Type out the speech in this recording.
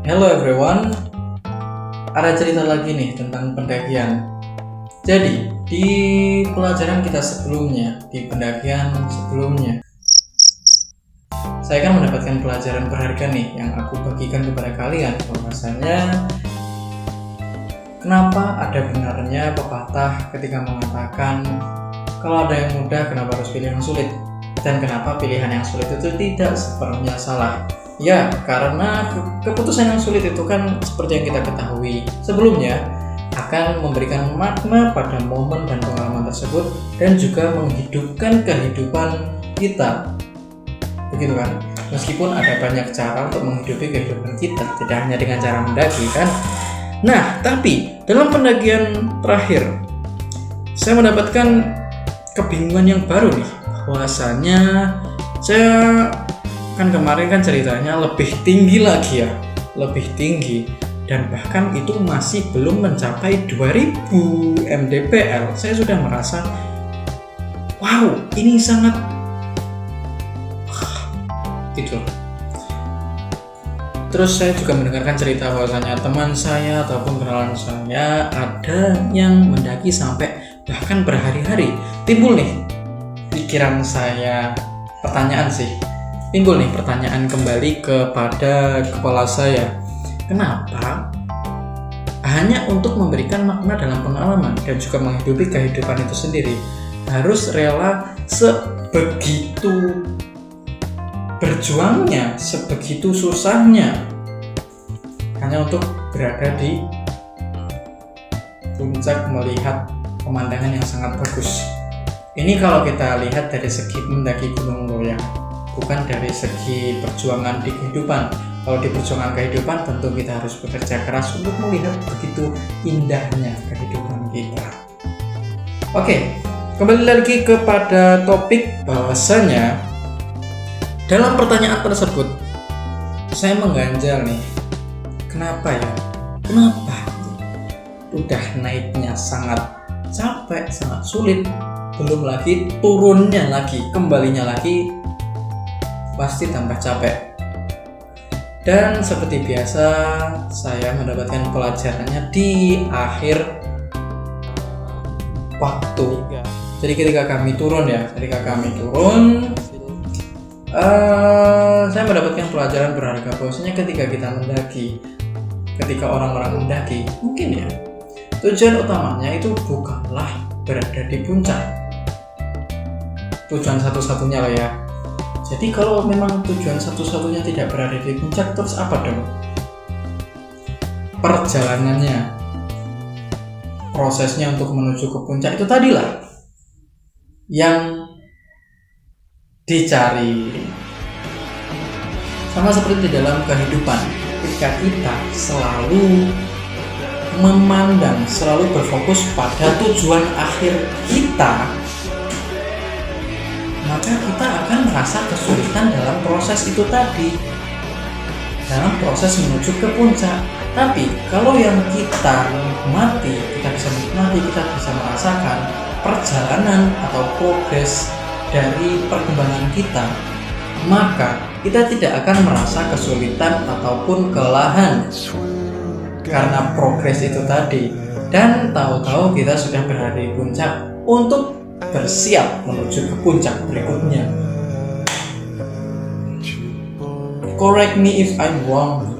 Hello everyone, ada cerita lagi nih tentang pendakian. Jadi, di pelajaran kita sebelumnya, di pendakian sebelumnya, saya kan mendapatkan pelajaran berharga nih yang aku bagikan kepada kalian. Bahwasanya, kenapa ada benarnya pepatah ketika mengatakan kalau ada yang mudah, kenapa harus pilih yang sulit? Dan kenapa pilihan yang sulit itu tidak sepenuhnya salah? Ya, karena keputusan yang sulit itu kan seperti yang kita ketahui sebelumnya akan memberikan makna pada momen dan pengalaman tersebut dan juga menghidupkan kehidupan kita. Begitu kan? Meskipun ada banyak cara untuk menghidupi kehidupan kita, tidak hanya dengan cara mendaki kan? Nah, tapi dalam pendakian terakhir saya mendapatkan kebingungan yang baru nih, bahwasanya saya kan kemarin kan ceritanya lebih tinggi lagi ya, lebih tinggi, dan bahkan itu masih belum mencapai 2000 mdpl. Saya sudah merasa wow, ini sangat gitu. Terus saya juga mendengarkan cerita bahwasanya teman saya ataupun kenalan saya ada yang mendaki sampai bahkan berhari-hari. Timbul nih pikiran saya, timbul nih pertanyaan kembali kepada kepala saya. Kenapa hanya untuk memberikan makna dalam pengalaman dan juga menghidupi kehidupan itu sendiri harus rela sebegitu berjuangnya, sebegitu susahnya hanya untuk berada di puncak melihat pemandangan yang sangat bagus? Ini kalau kita lihat dari segi mendaki Gunung Loyang, bukan dari segi perjuangan di kehidupan. Kalau di perjuangan kehidupan tentu kita harus bekerja keras untuk melihat begitu indahnya kehidupan kita. Oke, kembali lagi kepada topik, bahwasanya dalam pertanyaan tersebut saya mengganjal nih, kenapa udah naiknya sangat capek, sangat sulit, belum lagi turunnya lagi, kembalinya lagi pasti tambah capek. Dan seperti biasa saya mendapatkan pelajarannya di akhir waktu. Jadi ketika kami turun, saya mendapatkan pelajaran berharga bahwasanya ketika kita mendaki, ketika orang-orang mendaki, mungkin ya tujuan utamanya itu bukanlah berada di puncak, tujuan satu-satunya lah ya. Jadi kalau memang tujuan satu-satunya tidak berada di puncak, terus apa dong? Perjalanannya, prosesnya untuk menuju ke puncak itu tadilah yang dicari. Sama seperti di dalam kehidupan, ketika kita selalu memandang, selalu berfokus pada tujuan akhir kita, maka kita akan merasa kesulitan dalam proses itu tadi, dalam proses menuju ke puncak. Tapi kalau yang kita nikmati, kita bisa merasakan perjalanan atau progres dari perkembangan kita, maka kita tidak akan merasa kesulitan ataupun kelelahan karena progres itu tadi. Dan tahu-tahu kita sudah berada di puncak untuk bersiap menuju ke puncak berikutnya. Correct me if I'm wrong.